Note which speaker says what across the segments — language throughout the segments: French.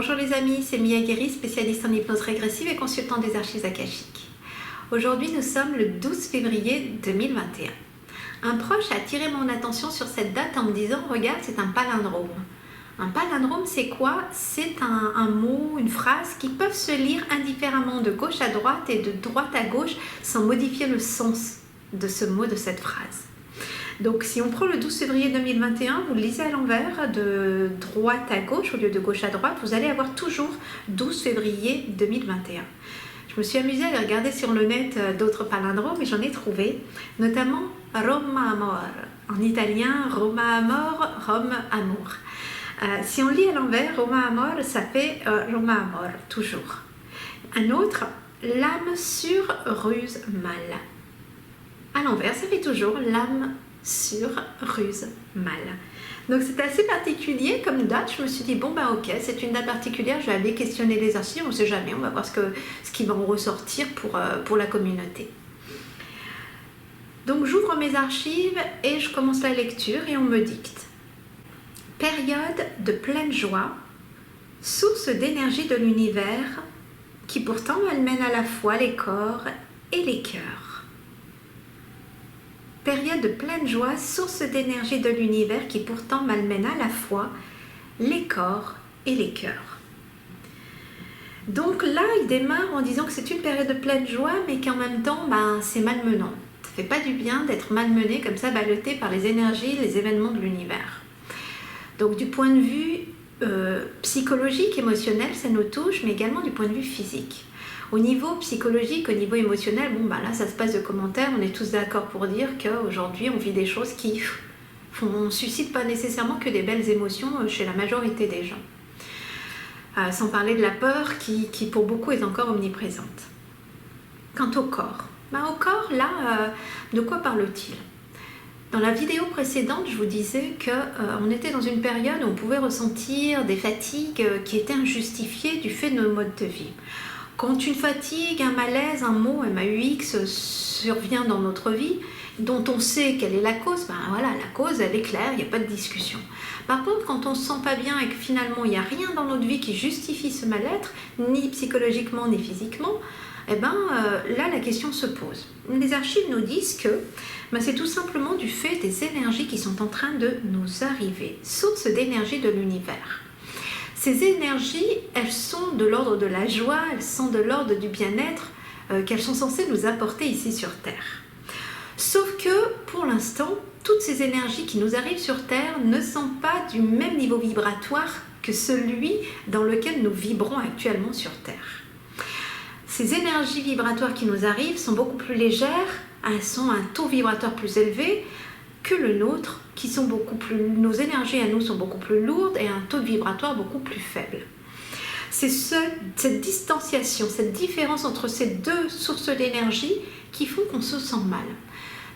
Speaker 1: Bonjour les amis, c'est Mia Guéry, spécialiste en hypnose régressive et consultante des archives akashiques. Aujourd'hui, nous sommes le 12 février 2021. Un proche a attiré mon attention sur cette date en me disant « Regarde, c'est un palindrome ». Un palindrome, c'est quoi? C'est un mot, une phrase qui peuvent se lire indifféremment de gauche à droite et de droite à gauche sans modifier le sens de ce mot, de cette phrase. Donc si on prend le 12 février 2021, vous le lisez à l'envers, de droite à gauche au lieu de gauche à droite, vous allez avoir toujours 12 février 2021. Je me suis amusée à aller regarder sur le net d'autres palindromes et j'en ai trouvé, notamment Roma Amor. En italien, Roma Amor, Rome Amour. Si on lit à l'envers, Roma Amor, ça fait Roma Amor, toujours. Un autre, l'âme sur ruse mal. À l'envers, ça fait toujours l'âme sur ruse mal. Donc c'est assez particulier comme date. Je me suis dit bon bah ok, c'est une date particulière, je vais aller questionner les archives, on ne sait jamais, on va voir ce qui va en ressortir pour la communauté. Donc j'ouvre mes archives et je commence la lecture et on me dicte: période de pleine joie, source d'énergie de l'univers qui pourtant malmène à la fois les corps et les cœurs. Période de pleine joie, source d'énergie de l'univers qui pourtant malmène à la fois les corps et les cœurs. Donc là, il démarre en disant que c'est une période de pleine joie, mais qu'en même temps, c'est malmenant. Ça ne fait pas du bien d'être malmené comme ça, ballotté par les énergies, les événements de l'univers. Donc du point de vue psychologique, émotionnel, ça nous touche, mais également du point de vue physique. Au niveau psychologique, au niveau émotionnel, là ça se passe de commentaires, on est tous d'accord pour dire qu'aujourd'hui on vit des choses qui ne suscitent pas nécessairement que des belles émotions chez la majorité des gens. Sans parler de la peur qui pour beaucoup est encore omniprésente. Quant au corps, au corps là, de quoi parle-t-il? Dans la vidéo précédente, je vous disais qu'on était dans une période où on pouvait ressentir des fatigues qui étaient injustifiées du fait de nos modes de vie. Quand une fatigue, un malaise, un mot, MAUX survient dans notre vie, dont on sait quelle est la cause, la cause elle est claire, il n'y a pas de discussion. Par contre, quand on ne se sent pas bien et que finalement il n'y a rien dans notre vie qui justifie ce mal-être, ni psychologiquement ni physiquement, là la question se pose. Les archives nous disent que c'est tout simplement du fait des énergies qui sont en train de nous arriver, source d'énergie de l'univers. Ces énergies, elles sont de l'ordre de la joie, elles sont de l'ordre du bien-être qu'elles sont censées nous apporter ici sur Terre. Sauf que, pour l'instant, toutes ces énergies qui nous arrivent sur Terre ne sont pas du même niveau vibratoire que celui dans lequel nous vibrons actuellement sur Terre. Ces énergies vibratoires qui nous arrivent sont beaucoup plus légères, elles sont à un taux vibratoire plus élevé que le nôtre, nos énergies à nous sont beaucoup plus lourdes et un taux de vibratoire beaucoup plus faible. C'est cette distanciation, cette différence entre ces deux sources d'énergie qui font qu'on se sent mal.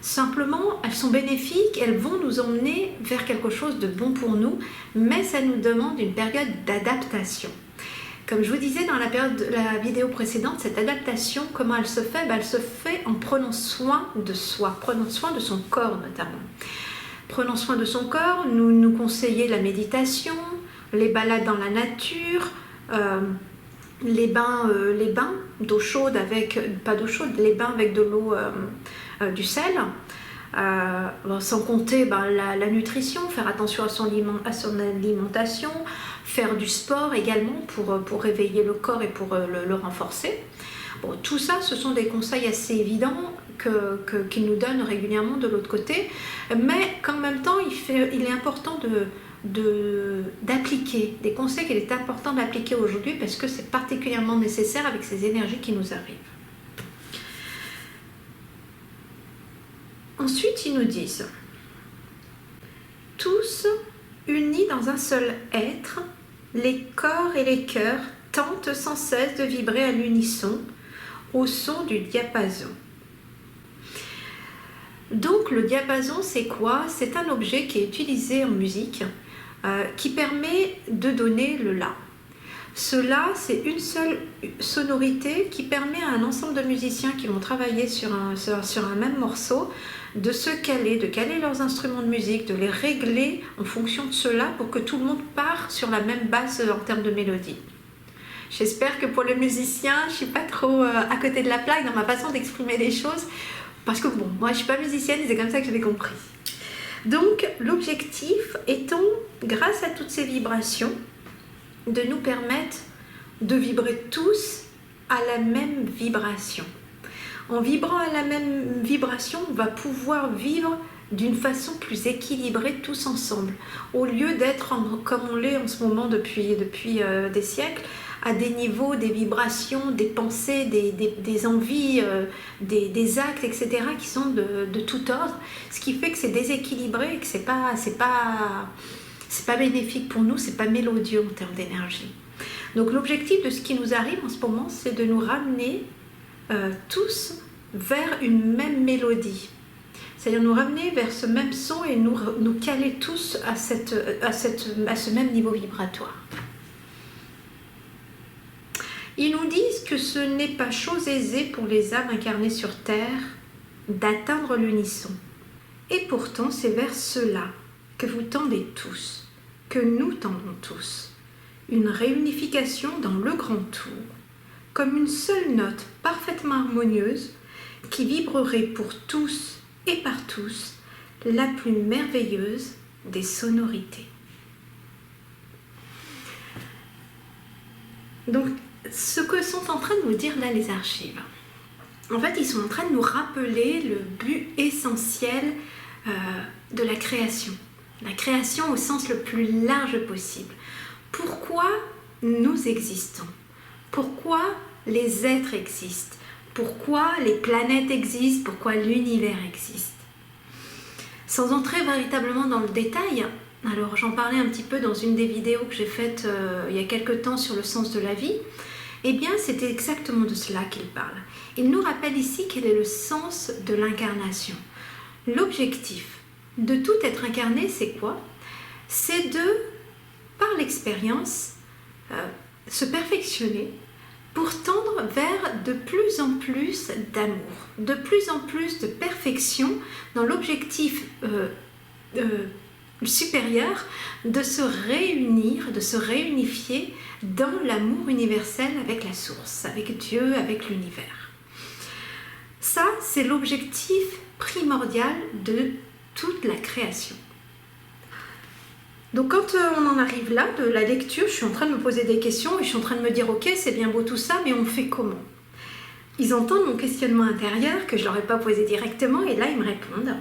Speaker 1: Simplement, elles sont bénéfiques, elles vont nous emmener vers quelque chose de bon pour nous, mais ça nous demande une période d'adaptation. Comme je vous disais dans la vidéo précédente, cette adaptation, comment elle se fait? Elle se fait en prenant soin de soi, prenant soin de son corps notamment. Prenant soin de son corps, nous conseiller la méditation, les balades dans la nature, les bains d'eau chaude les bains avec de l'eau, du sel, sans compter la nutrition, faire attention à son alimentation, faire du sport également pour réveiller le corps et pour le renforcer. Tout ça, ce sont des conseils assez évidents qu'il nous donne régulièrement de l'autre côté, mais qu'en même temps, il est important d'appliquer des conseils qu'il est important d'appliquer aujourd'hui parce que c'est particulièrement nécessaire avec ces énergies qui nous arrivent. Ensuite, ils nous disent « Tous unis dans un seul être, les corps et les cœurs tentent sans cesse de vibrer à l'unisson au son du diapason. » Donc le diapason, c'est quoi? C'est un objet qui est utilisé en musique qui permet de donner le La. Ce La, c'est une seule sonorité qui permet à un ensemble de musiciens qui vont travailler sur un même morceau de se caler, de caler leurs instruments de musique, de les régler en fonction de cela pour que tout le monde part sur la même base en termes de mélodie. J'espère que pour le musicien, je ne suis pas trop à côté de la plaque dans ma façon d'exprimer les choses. Parce que bon, moi je ne suis pas musicienne et c'est comme ça que je l'ai compris. Donc l'objectif étant, grâce à toutes ces vibrations, de nous permettre de vibrer tous à la même vibration. En vibrant à la même vibration, on va pouvoir vivre d'une façon plus équilibrée tous ensemble. Au lieu d'être comme on l'est en ce moment depuis des siècles, à des niveaux, des vibrations, des pensées, des envies, des actes, etc. qui sont de tout ordre, ce qui fait que c'est déséquilibré et que c'est pas bénéfique pour nous, c'est pas mélodieux en termes d'énergie. Donc l'objectif de ce qui nous arrive en ce moment, c'est de nous ramener tous vers une même mélodie. C'est-à-dire nous ramener vers ce même son et nous caler tous à ce même niveau vibratoire. Ils nous disent que ce n'est pas chose aisée pour les âmes incarnées sur Terre d'atteindre l'unisson. Et pourtant, c'est vers cela que vous tendez tous, que nous tendons tous. Une réunification dans le grand tout, comme une seule note parfaitement harmonieuse qui vibrerait pour tous et par tous la plus merveilleuse des sonorités. Donc, ce que sont en train de nous dire là les archives, en fait, ils sont en train de nous rappeler le but essentiel de la création. La création au sens le plus large possible. Pourquoi nous existons? Pourquoi les êtres existent? Pourquoi les planètes existent? Pourquoi l'univers existe? Sans entrer véritablement dans le détail, alors j'en parlais un petit peu dans une des vidéos que j'ai faites il y a quelque temps sur le sens de la vie, eh bien c'était exactement de cela qu'il parle. Il nous rappelle ici quel est le sens de l'incarnation. L'objectif de tout être incarné, c'est quoi? C'est de, par l'expérience, se perfectionner pour tendre vers de plus en plus d'amour, de plus en plus de perfection dans l'objectif supérieur de se réunir, de se réunifier dans l'amour universel avec la source, avec Dieu, avec l'univers. Ça, c'est l'objectif primordial de toute la création. Donc quand on en arrive là, de la lecture, je suis en train de me poser des questions et je suis en train de me dire « Ok, c'est bien beau tout ça, mais on fait comment ?» Ils entendent mon questionnement intérieur que je ne leur ai pas posé directement et là ils me répondent.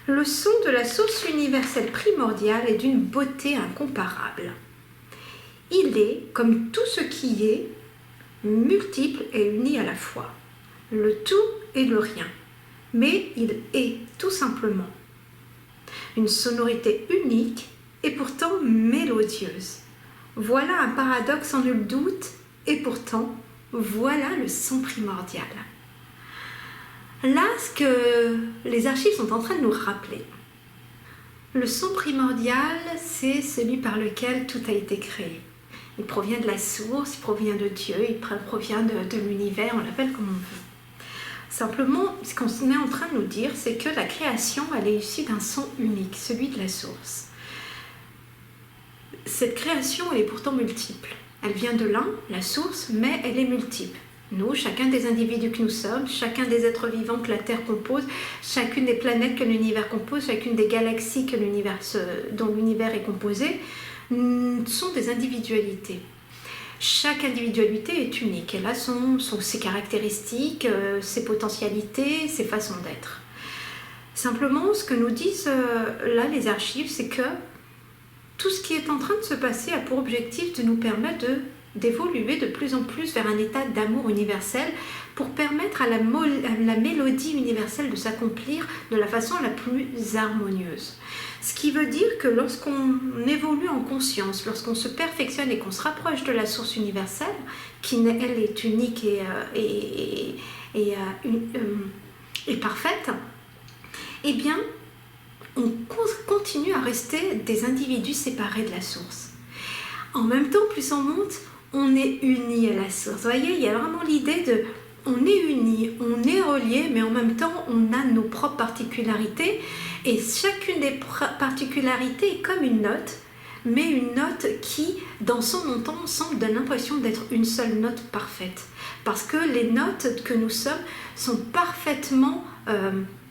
Speaker 1: Le son de la source universelle primordiale est d'une beauté incomparable. Il est, comme tout ce qui est, multiple et uni à la fois. Le tout et le rien. Mais il est tout simplement. Une sonorité unique et pourtant mélodieuse. Voilà un paradoxe sans nul doute et pourtant, voilà le son primordial. Là, ce que les archives sont en train de nous rappeler, le son primordial, c'est celui par lequel tout a été créé. Il provient de la source, il provient de Dieu, il provient de l'univers, on l'appelle comme on veut. Simplement, ce qu'on est en train de nous dire, c'est que la création, elle est issue d'un son unique, celui de la source. Cette création, elle est pourtant multiple. Elle vient de l'un, la source, mais elle est multiple. Nous, chacun des individus que nous sommes, chacun des êtres vivants que la Terre compose, chacune des planètes que l'univers compose, chacune des galaxies dont l'univers est composé, sont des individualités. Chaque individualité est unique. Elle a ses caractéristiques, ses potentialités, ses façons d'être. Simplement, ce que nous disent là les archives, c'est que tout ce qui est en train de se passer a pour objectif de nous permettre d'évoluer de plus en plus vers un état d'amour universel pour permettre à la mélodie universelle de s'accomplir de la façon la plus harmonieuse. Ce qui veut dire que lorsqu'on évolue en conscience, lorsqu'on se perfectionne et qu'on se rapproche de la source universelle, qui elle est unique et parfaite, eh bien, on continue à rester des individus séparés de la source. En même temps, plus on monte, on est unis à la source. Vous voyez, il y a vraiment l'idée de on est unis, on est reliés, mais en même temps, on a nos propres particularités. Et chacune des particularités est comme une note mais une note qui, dans son ensemble, donne l'impression d'être une seule note parfaite. Parce que les notes que nous sommes sont parfaitement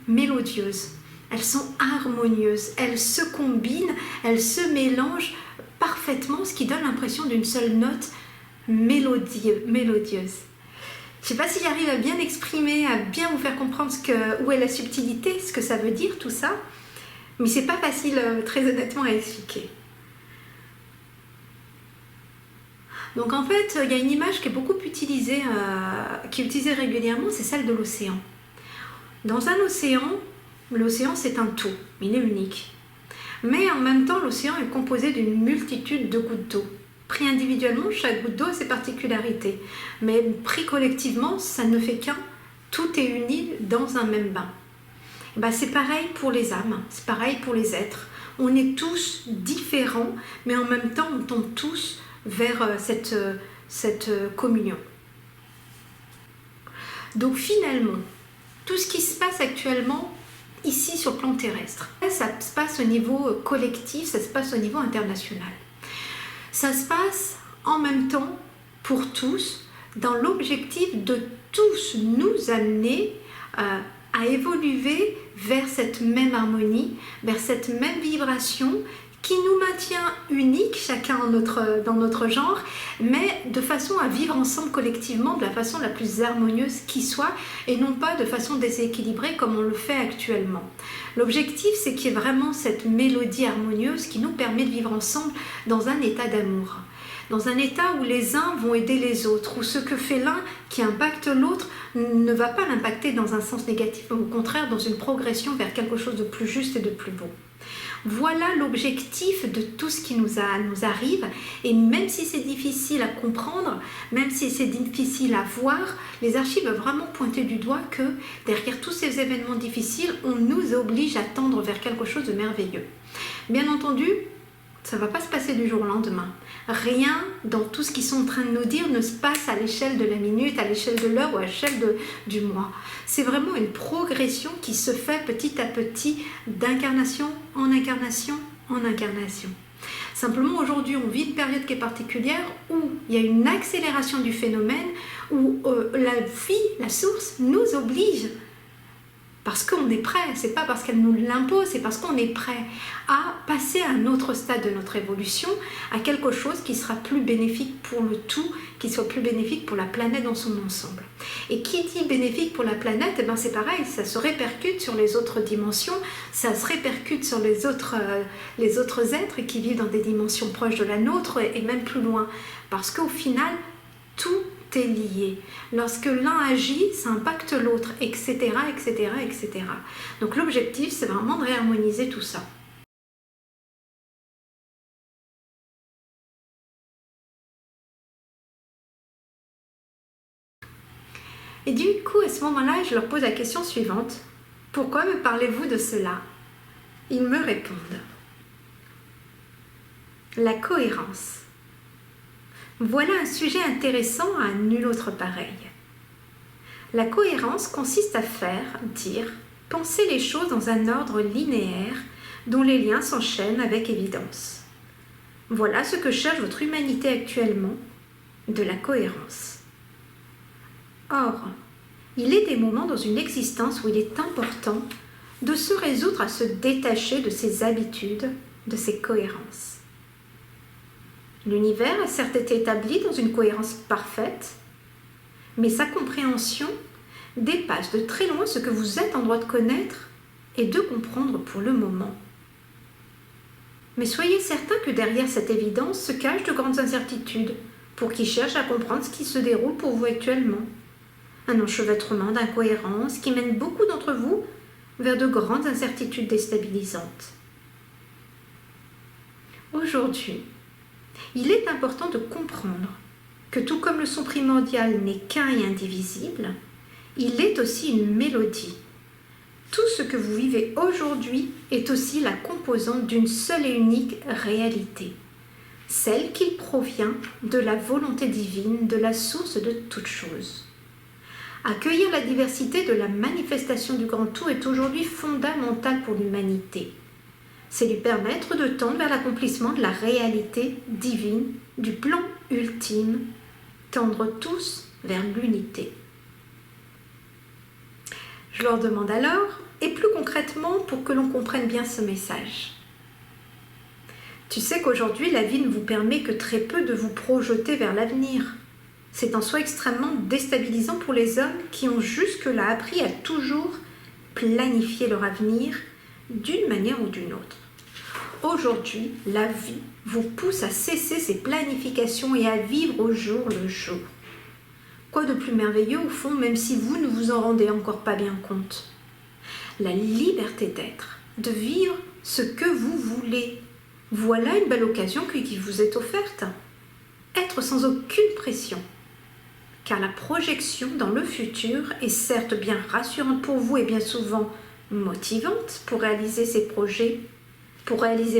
Speaker 1: mélodieuses. Elles sont harmonieuses, elles se combinent, elles se mélangent parfaitement, ce qui donne l'impression d'une seule note mélodieuse. Je ne sais pas si j'arrive à bien exprimer, à bien vous faire comprendre où est la subtilité, ce que ça veut dire tout ça, mais c'est pas facile très honnêtement à expliquer. Donc en fait, il y a une image qui est beaucoup utilisée, qui est utilisée régulièrement, c'est celle de l'océan. Dans un océan, l'océan c'est un tout, il est unique. Mais en même temps, l'océan est composé d'une multitude de gouttes d'eau. Pris individuellement, chaque goutte d'eau a ses particularités. Mais pris collectivement, ça ne fait qu'un. Tout est uni dans un même bain. C'est pareil pour les âmes, c'est pareil pour les êtres. On est tous différents, mais en même temps, on tombe tous vers cette communion. Donc finalement, tout ce qui se passe actuellement ici sur le plan terrestre, ça se passe au niveau collectif, ça se passe au niveau international. Ça se passe en même temps pour tous, dans l'objectif de tous nous amener à évoluer vers cette même harmonie, vers cette même vibration qui nous maintient uniques, chacun dans notre genre, mais de façon à vivre ensemble collectivement de la façon la plus harmonieuse qui soit, et non pas de façon déséquilibrée comme on le fait actuellement. L'objectif, c'est qu'il y ait vraiment cette mélodie harmonieuse qui nous permet de vivre ensemble dans un état d'amour. Dans un état où les uns vont aider les autres, où ce que fait l'un qui impacte l'autre ne va pas l'impacter dans un sens négatif, mais au contraire dans une progression vers quelque chose de plus juste et de plus beau. Voilà l'objectif de tout ce qui nous arrive, et même si c'est difficile à comprendre, même si c'est difficile à voir, les archives veulent vraiment pointer du doigt que derrière tous ces événements difficiles, on nous oblige à tendre vers quelque chose de merveilleux. Bien entendu, ça ne va pas se passer du jour au lendemain. Rien dans tout ce qu'ils sont en train de nous dire ne se passe à l'échelle de la minute, à l'échelle de l'heure ou à l'échelle du mois. C'est vraiment une progression qui se fait petit à petit d'incarnation en incarnation en incarnation. Simplement aujourd'hui on vit une période qui est particulière où il y a une accélération du phénomène, où la vie, la source nous oblige, parce qu'on est prêt, c'est pas parce qu'elle nous l'impose, c'est parce qu'on est prêt à passer à un autre stade de notre évolution, à quelque chose qui sera plus bénéfique pour le tout, qui soit plus bénéfique pour la planète dans son ensemble. Et qui dit bénéfique pour la planète, c'est pareil, ça se répercute sur les autres dimensions, ça se répercute sur les autres êtres qui vivent dans des dimensions proches de la nôtre et même plus loin. Parce qu'au final, tout est lié. Lorsque l'un agit, ça impacte l'autre, etc., etc., etc. Donc l'objectif, c'est vraiment de réharmoniser tout ça. Et du coup, à ce moment-là, je leur pose la question suivante. Pourquoi me parlez-vous de cela? Ils me répondent. La cohérence. Voilà un sujet intéressant à nul autre pareil. La cohérence consiste à faire, dire, penser les choses dans un ordre linéaire dont les liens s'enchaînent avec évidence. Voilà ce que cherche votre humanité actuellement, de la cohérence. Or, il est des moments dans une existence où il est important de se résoudre à se détacher de ses habitudes, de ses cohérences. L'univers a certes été établi dans une cohérence parfaite, mais sa compréhension dépasse de très loin ce que vous êtes en droit de connaître et de comprendre pour le moment. Mais soyez certains que derrière cette évidence se cachent de grandes incertitudes pour qui cherchent à comprendre ce qui se déroule pour vous actuellement. Un enchevêtrement d'incohérences qui mène beaucoup d'entre vous vers de grandes incertitudes déstabilisantes. Aujourd'hui, il est important de comprendre que tout comme le son primordial n'est qu'un et indivisible, il est aussi une mélodie. Tout ce que vous vivez aujourd'hui est aussi la composante d'une seule et unique réalité, celle qui provient de la volonté divine, de la source de toute chose. Accueillir la diversité de la manifestation du grand tout est aujourd'hui fondamental pour l'humanité. c'est lui permettre de tendre vers l'accomplissement de la réalité divine, du plan ultime, tendre tous vers l'unité. Je leur demande alors, et plus concrètement pour que l'on comprenne bien ce message. Tu sais qu'aujourd'hui, la vie ne vous permet que très peu de vous projeter vers l'avenir. C'est en soi extrêmement déstabilisant pour les hommes qui ont jusque-là appris à toujours planifier leur avenir d'une manière ou d'une autre. Aujourd'hui, la vie vous pousse à cesser ces planifications et à vivre au jour le jour. Quoi de plus merveilleux au fond, même si vous ne vous en rendez encore pas bien compte? La liberté d'être, de vivre ce que vous voulez. Voilà une belle occasion qui vous est offerte. Être sans aucune pression. Car la projection dans le futur est certes bien rassurante pour vous et bien souvent motivante pour réaliser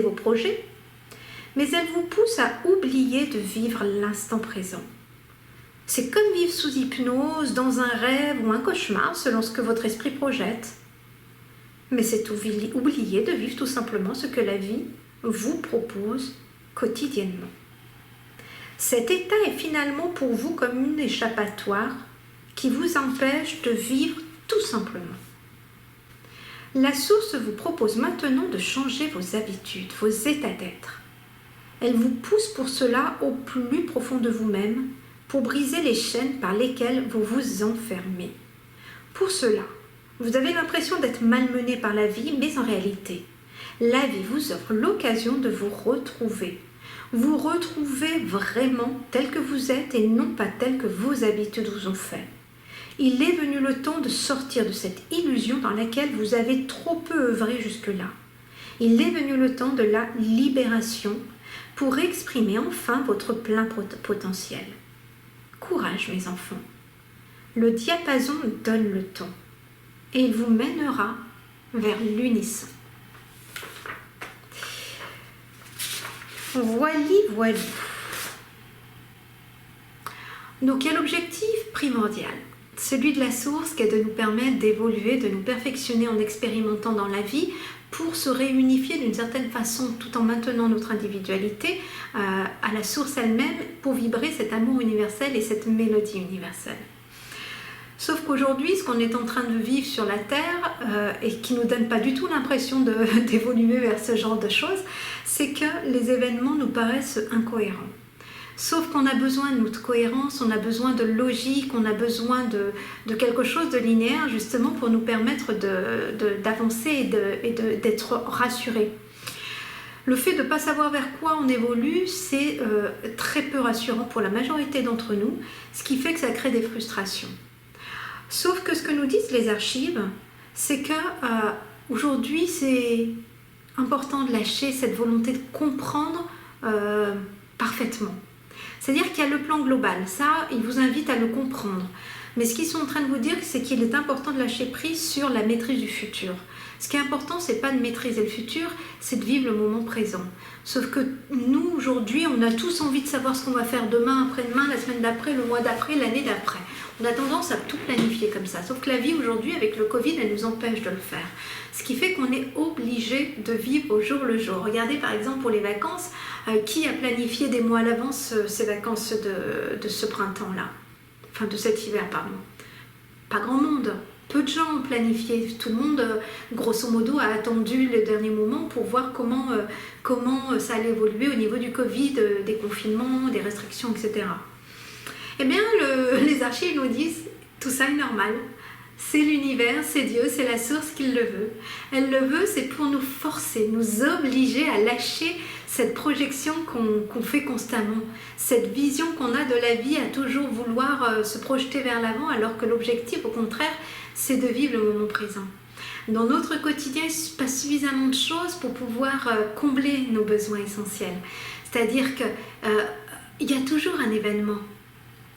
Speaker 1: vos projets, mais elle vous pousse à oublier de vivre l'instant présent. C'est comme vivre sous hypnose, dans un rêve ou un cauchemar, selon ce que votre esprit projette. Mais c'est oublier de vivre tout simplement ce que la vie vous propose quotidiennement. Cet état est finalement pour vous comme une échappatoire qui vous empêche de vivre tout simplement. La source vous propose maintenant de changer vos habitudes, vos états d'être. Elle vous pousse pour cela au plus profond de vous-même, pour briser les chaînes par lesquelles vous vous enfermez. Pour cela, vous avez l'impression d'être malmené par la vie, mais en réalité, la vie vous offre l'occasion de vous retrouver. Vous retrouvez vraiment tel que vous êtes et non pas tel que vos habitudes vous ont fait. Il est venu le temps de sortir de cette illusion dans laquelle vous avez trop peu œuvré jusque-là. Il est venu le temps de la libération pour exprimer enfin votre plein potentiel. Courage, mes enfants. Le diapason donne le ton et il vous mènera vers l'unisson. Voilà. Donc, quel objectif primordial? Celui de la source qui est de nous permettre d'évoluer, de nous perfectionner en expérimentant dans la vie pour se réunifier d'une certaine façon tout en maintenant notre individualité à la source elle-même pour vibrer cet amour universel et cette mélodie universelle. Sauf qu'aujourd'hui, ce qu'on est en train de vivre sur la Terre et qui ne nous donne pas du tout l'impression d'évoluer vers ce genre de choses, c'est que les événements nous paraissent incohérents. Sauf qu'on a besoin de notre cohérence, on a besoin de logique, on a besoin de quelque chose de linéaire justement pour nous permettre d'avancer et d'être rassurés. Le fait de ne pas savoir vers quoi on évolue, c'est très peu rassurant pour la majorité d'entre nous, ce qui fait que ça crée des frustrations. Sauf que ce que nous disent les archives, c'est que aujourd'hui c'est important de lâcher cette volonté de comprendre parfaitement. C'est-à-dire qu'il y a le plan global, ça, ils vous invitent à le comprendre. Mais ce qu'ils sont en train de vous dire, c'est qu'il est important de lâcher prise sur la maîtrise du futur. Ce qui est important, c'est pas de maîtriser le futur, c'est de vivre le moment présent. Sauf que nous, aujourd'hui, on a tous envie de savoir ce qu'on va faire demain, après-demain, la semaine d'après, le mois d'après, l'année d'après. On a tendance à tout planifier comme ça. Sauf que la vie, aujourd'hui, avec le Covid, elle nous empêche de le faire. Ce qui fait qu'on est obligé de vivre au jour le jour. Regardez, par exemple, pour les vacances, qui a planifié des mois à l'avance ces vacances de ce printemps-là? Enfin, de cet hiver, pardon. Pas grand monde. Peu de gens ont planifié. Tout le monde, grosso modo, a attendu le dernier moment pour voir comment ça allait évoluer au niveau du Covid, des confinements, des restrictions, etc. Eh bien, les archives nous disent tout ça est normal. C'est l'univers, c'est Dieu, c'est la source qui le veut. Elle le veut, c'est pour nous forcer, nous obliger à lâcher cette projection qu'on fait constamment, cette vision qu'on a de la vie à toujours vouloir se projeter vers l'avant, alors que l'objectif, au contraire, c'est de vivre le moment présent. Dans notre quotidien, il se passe suffisamment de choses pour pouvoir combler nos besoins essentiels. C'est-à-dire qu'il y a toujours un événement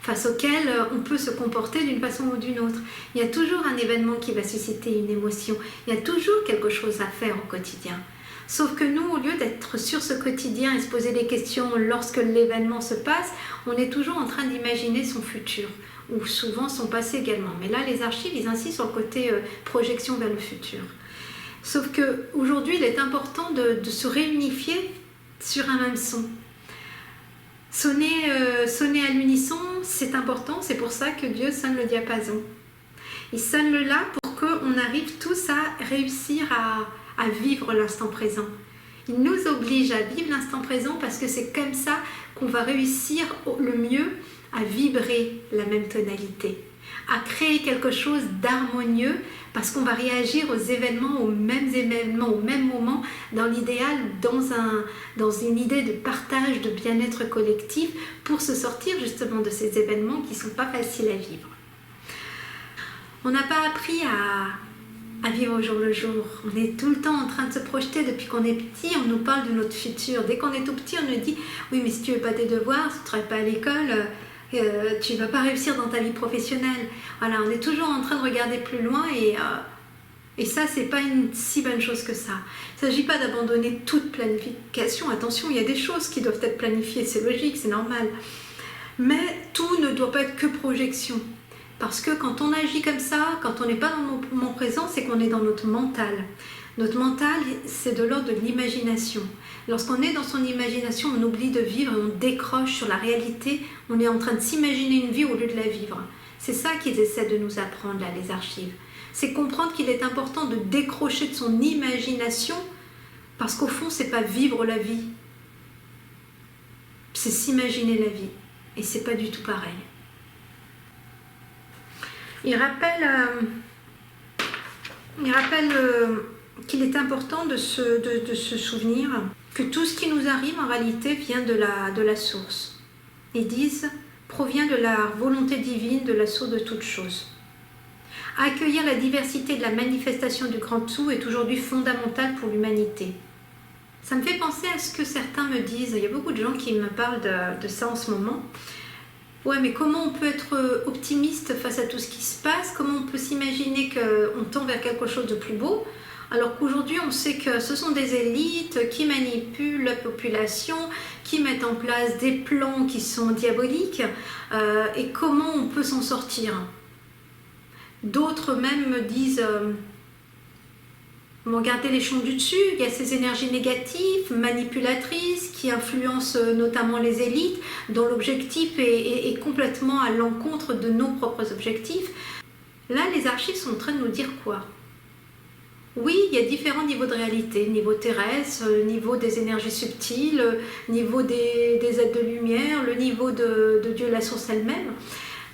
Speaker 1: face auquel on peut se comporter d'une façon ou d'une autre. Il y a toujours un événement qui va susciter une émotion. Il y a toujours quelque chose à faire au quotidien. Sauf que nous, au lieu d'être sur ce quotidien et se poser des questions lorsque l'événement se passe, on est toujours en train d'imaginer son futur, ou souvent son passé également. Mais là, les archives, ils insistent sur le côté projection vers le futur. Sauf qu'aujourd'hui, il est important de se réunifier sur un même son. Sonner à l'unisson, c'est important, c'est pour ça que Dieu sonne le diapason. Il sonne le La pour qu'on arrive tous à réussir à vivre l'instant présent. Il nous oblige à vivre l'instant présent parce que c'est comme ça qu'on va réussir le mieux à vibrer la même tonalité, à créer quelque chose d'harmonieux parce qu'on va réagir aux événements, au même moment, dans l'idéal, dans une idée de partage, de bien-être collectif pour se sortir justement de ces événements qui ne sont pas faciles à vivre. On n'a pas appris à vivre au jour le jour. On est tout le temps en train de se projeter depuis qu'on est petit, on nous parle de notre futur. Dès qu'on est tout petit, on nous dit « Oui, mais si tu ne fais pas tes devoirs, si tu ne travailles pas à l'école, tu ne vas pas réussir dans ta vie professionnelle. » Voilà, on est toujours en train de regarder plus loin et ça, c'est pas une si bonne chose que ça. Il ne s'agit pas d'abandonner toute planification. Attention, il y a des choses qui doivent être planifiées, c'est logique, c'est normal. Mais tout ne doit pas être que projection. Parce que quand on agit comme ça, quand on n'est pas dans le moment présent, c'est qu'on est dans notre mental. Notre mental, c'est de l'ordre de l'imagination. Lorsqu'on est dans son imagination, on oublie de vivre et on décroche sur la réalité. On est en train de s'imaginer une vie au lieu de la vivre. C'est ça qu'ils essaient de nous apprendre, là, les archives. C'est comprendre qu'il est important de décrocher de son imagination parce qu'au fond, c'est pas vivre la vie. C'est s'imaginer la vie. Et c'est pas du tout pareil. Il rappelle qu'il est important de se souvenir que tout ce qui nous arrive en réalité vient de la source. Ils disent provient de la volonté divine, de la source de toute chose. Accueillir la diversité de la manifestation du grand tout est aujourd'hui fondamental pour l'humanité. Ça me fait penser à ce que certains me disent. Il y a beaucoup de gens qui me parlent de ça en ce moment. Ouais, mais comment on peut être optimiste face à tout ce qui se passe? Comment on peut s'imaginer qu'on tend vers quelque chose de plus beau? Alors qu'aujourd'hui, on sait que ce sont des élites qui manipulent la population, qui mettent en place des plans qui sont diaboliques. Et comment on peut s'en sortir? D'autres même me disent... Regardez les champs du dessus, il y a ces énergies négatives, manipulatrices, qui influencent notamment les élites, dont l'objectif est complètement à l'encontre de nos propres objectifs. Là, les archives sont en train de nous dire quoi? Oui, il y a différents niveaux de réalité, niveau terrestre, niveau des énergies subtiles, niveau des aides de lumière, le niveau de Dieu, la source elle-même.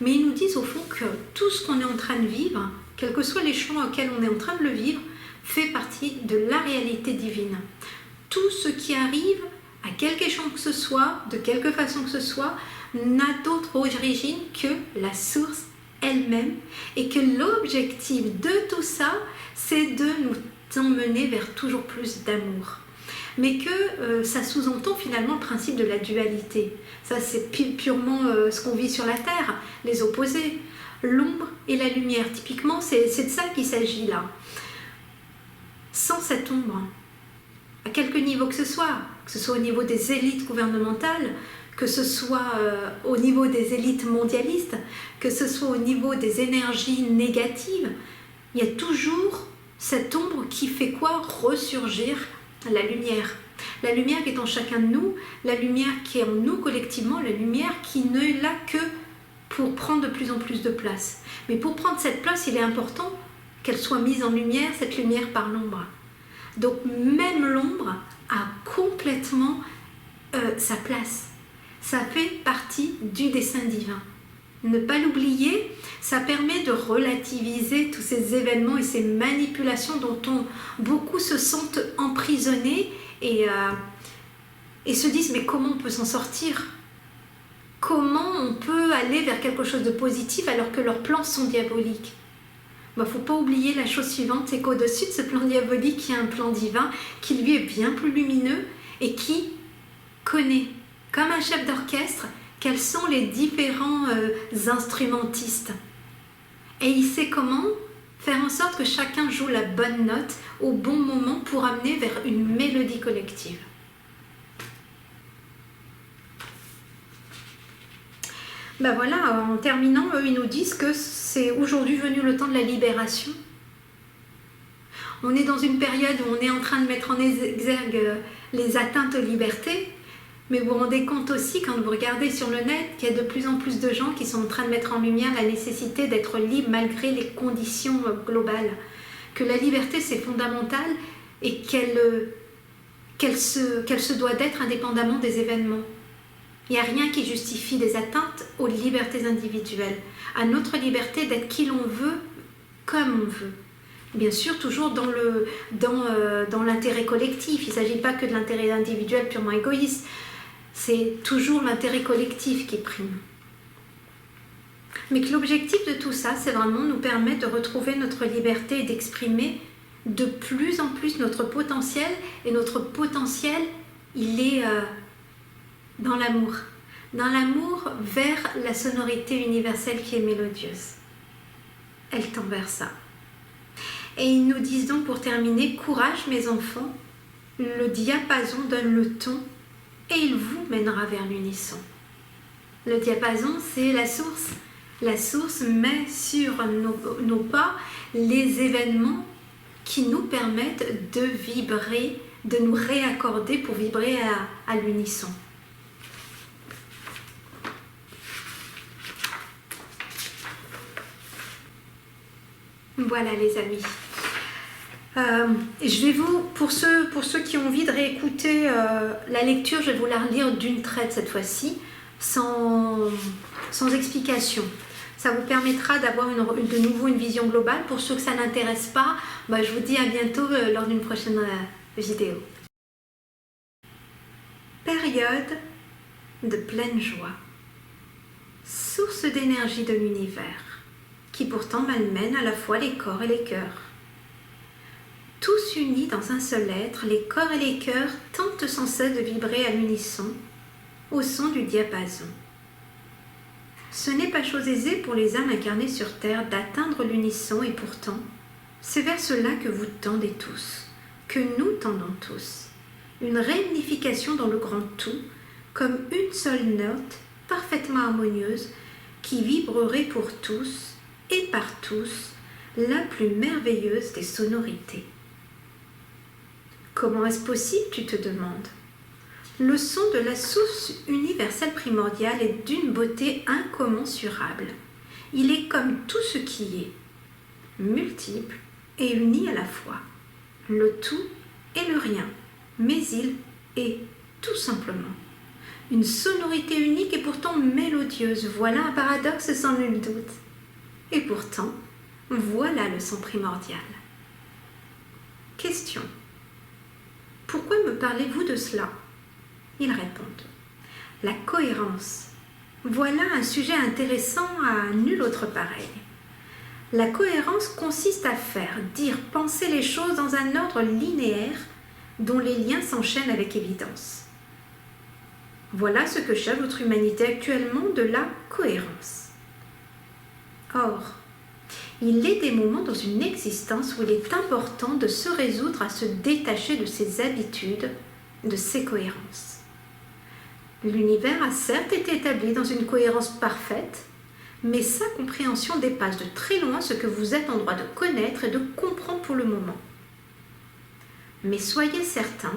Speaker 1: Mais ils nous disent au fond que tout ce qu'on est en train de vivre, quel que soit l'échelon auquel on est en train de le vivre, fait partie de la réalité divine. Tout ce qui arrive, à quelque échelon que ce soit, de quelque façon que ce soit, n'a d'autre origine que la source elle-même et que l'objectif de tout ça, c'est de nous emmener vers toujours plus d'amour. Mais que ça sous-entend finalement le principe de la dualité. Ça, c'est purement ce qu'on vit sur la Terre, les opposés, l'ombre et la lumière. Typiquement, c'est de ça qu'il s'agit là. Sans cette ombre, à quelque niveau que ce soit au niveau des élites gouvernementales, que ce soit au niveau des élites mondialistes, que ce soit au niveau des énergies négatives, il y a toujours cette ombre qui fait quoi? Ressurgir la lumière. La lumière qui est en chacun de nous, la lumière qui est en nous collectivement, la lumière qui n'est là que pour prendre de plus en plus de place. Mais pour prendre cette place, il est important qu'elle soit mise en lumière, cette lumière par l'ombre. Donc même l'ombre a complètement sa place. Ça fait partie du dessein divin. Ne pas l'oublier, ça permet de relativiser tous ces événements et ces manipulations dont beaucoup se sentent emprisonnés et se disent mais comment on peut s'en sortir? Comment on peut aller vers quelque chose de positif alors que leurs plans sont diaboliques? Il ne faut pas oublier la chose suivante, c'est qu'au-dessus de ce plan diabolique, il y a un plan divin qui lui est bien plus lumineux et qui connaît, comme un chef d'orchestre, quels sont les différents instrumentistes. Et il sait comment faire en sorte que chacun joue la bonne note au bon moment pour amener vers une mélodie collective. Ben voilà, en terminant, eux, ils nous disent que c'est aujourd'hui venu le temps de la libération. On est dans une période où on est en train de mettre en exergue les atteintes aux libertés, mais vous vous rendez compte aussi, quand vous regardez sur le net, qu'il y a de plus en plus de gens qui sont en train de mettre en lumière la nécessité d'être libre malgré les conditions globales. Que la liberté, c'est fondamental et qu'elle se doit d'être indépendamment des événements. Il n'y a rien qui justifie des atteintes aux libertés individuelles, à notre liberté d'être qui l'on veut, comme on veut. Bien sûr, toujours dans l'intérêt collectif. Il ne s'agit pas que de l'intérêt individuel purement égoïste. C'est toujours l'intérêt collectif qui prime. Mais que l'objectif de tout ça, c'est vraiment nous permettre de retrouver notre liberté et d'exprimer de plus en plus notre potentiel. Et notre potentiel, il est dans l'amour. Dans l'amour vers la sonorité universelle qui est mélodieuse. Elle tend vers ça. Et ils nous disent donc pour terminer, courage mes enfants, le diapason donne le ton et il vous mènera vers l'unisson. Le diapason, c'est la source. La source met sur nos pas les événements qui nous permettent de vibrer, de nous réaccorder pour vibrer à l'unisson. Voilà les amis. Je vais pour ceux qui ont envie de réécouter la lecture, je vais vous la relire d'une traite cette fois-ci, sans explication. Ça vous permettra d'avoir de nouveau une vision globale. Pour ceux que ça n'intéresse pas, je vous dis à bientôt lors d'une prochaine vidéo. Période de pleine joie. Source d'énergie de l'univers, qui pourtant malmène à la fois les corps et les cœurs. Tous unis dans un seul être, les corps et les cœurs tentent sans cesse de vibrer à l'unisson, au son du diapason. Ce n'est pas chose aisée pour les âmes incarnées sur terre d'atteindre l'unisson et pourtant, c'est vers cela que vous tendez tous, que nous tendons tous. Une réunification dans le grand tout, comme une seule note parfaitement harmonieuse qui vibrerait pour tous et par tous la plus merveilleuse des sonorités. Comment est-ce possible, tu te demandes? Le son de la source universelle primordiale est d'une beauté incommensurable. Il est comme tout ce qui est, multiple et uni à la fois, le tout et le rien, mais il est tout simplement. Une sonorité unique et pourtant mélodieuse, voilà un paradoxe sans nul doute. Et pourtant, voilà le son primordial. Question. Pourquoi me parlez-vous de cela? Ils répondent. La cohérence. Voilà un sujet intéressant à nul autre pareil. La cohérence consiste à faire, dire, penser les choses dans un ordre linéaire dont les liens s'enchaînent avec évidence. Voilà ce que cherche votre humanité actuellement, de la cohérence. Or, il est des moments dans une existence où il est important de se résoudre à se détacher de ses habitudes, de ses cohérences. L'univers a certes été établi dans une cohérence parfaite, mais sa compréhension dépasse de très loin ce que vous êtes en droit de connaître et de comprendre pour le moment. Mais soyez certains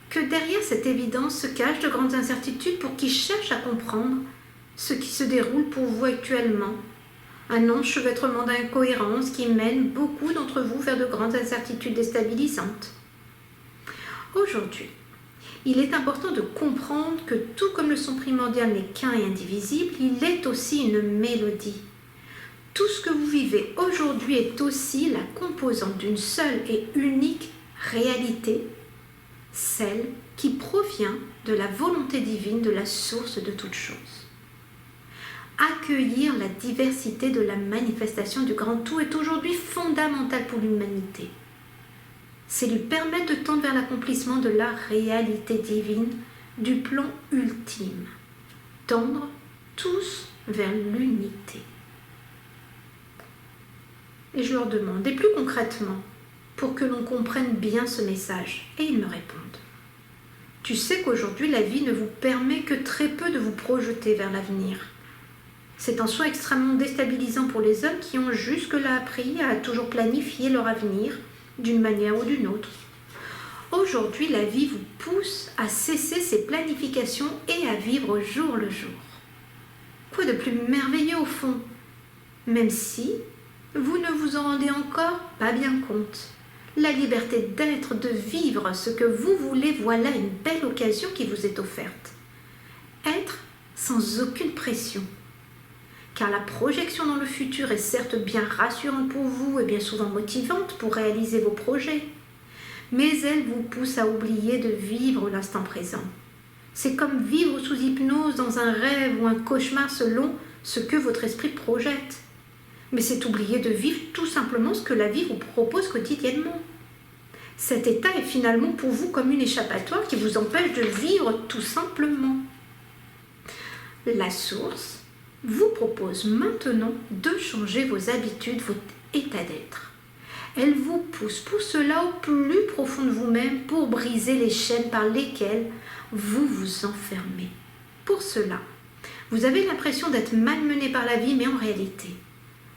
Speaker 1: que derrière cette évidence se cachent de grandes incertitudes pour qui cherchent à comprendre ce qui se déroule pour vous actuellement. Un enchevêtrement d'incohérences qui mène beaucoup d'entre vous vers de grandes incertitudes déstabilisantes. Aujourd'hui, il est important de comprendre que tout comme le son primordial n'est qu'un et indivisible, il est aussi une mélodie. Tout ce que vous vivez aujourd'hui est aussi la composante d'une seule et unique réalité, celle qui provient de la volonté divine de la source de toute chose. Accueillir la diversité de la manifestation du grand tout est aujourd'hui fondamental pour l'humanité. C'est lui permettre de tendre vers l'accomplissement de la réalité divine du plan ultime. Tendre tous vers l'unité. Et je leur demande, et plus concrètement, pour que l'on comprenne bien ce message, et ils me répondent. Tu sais qu'aujourd'hui, la vie ne vous permet que très peu de vous projeter vers l'avenir. C'est en soi extrêmement déstabilisant pour les hommes qui ont jusque-là appris à toujours planifier leur avenir d'une manière ou d'une autre. Aujourd'hui, la vie vous pousse à cesser ces planifications et à vivre au jour le jour. Quoi de plus merveilleux au fond? Même si vous ne vous en rendez encore pas bien compte. La liberté d'être, de vivre ce que vous voulez, voilà une belle occasion qui vous est offerte. Être sans aucune pression. Car la projection dans le futur est certes bien rassurante pour vous et bien souvent motivante pour réaliser vos projets, mais elle vous pousse à oublier de vivre l'instant présent. C'est comme vivre sous hypnose dans un rêve ou un cauchemar selon ce que votre esprit projette. Mais c'est oublier de vivre tout simplement ce que la vie vous propose quotidiennement. Cet état est finalement pour vous comme une échappatoire qui vous empêche de vivre tout simplement. La source vous propose maintenant de changer vos habitudes, votre état d'être. Elle vous pousse pour cela au plus profond de vous-même pour briser les chaînes par lesquelles vous vous enfermez. Pour cela, vous avez l'impression d'être malmené par la vie, mais en réalité,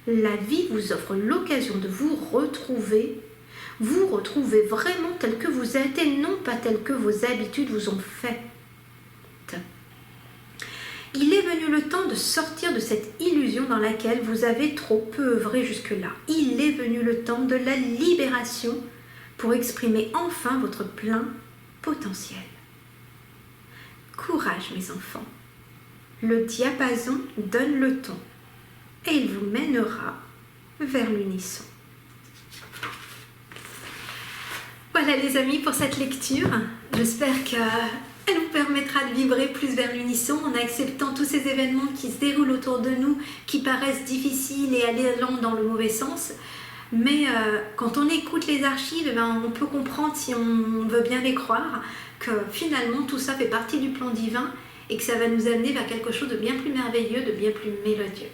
Speaker 1: la vie vous offre l'occasion de vous retrouver vraiment tel que vous êtes et non pas tel que vos habitudes vous ont fait. Il est venu le temps de sortir de cette illusion dans laquelle vous avez trop peu œuvré jusque-là. Il est venu le temps de la libération pour exprimer enfin votre plein potentiel. Courage mes enfants, le diapason donne le ton et il vous mènera vers l'unisson. Voilà les amis pour cette lecture, j'espère qu'elle vous permettra de vibrer plus vers l'unisson en acceptant tous ces événements qui se déroulent autour de nous, qui paraissent difficiles et allant dans le mauvais sens. Mais quand on écoute les archives, on peut comprendre, si on veut bien les croire, que finalement tout ça fait partie du plan divin et que ça va nous amener vers quelque chose de bien plus merveilleux, de bien plus mélodieux.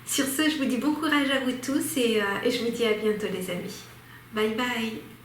Speaker 1: Sur ce, je vous dis bon courage à vous tous et je vous dis à bientôt les amis. Bye bye.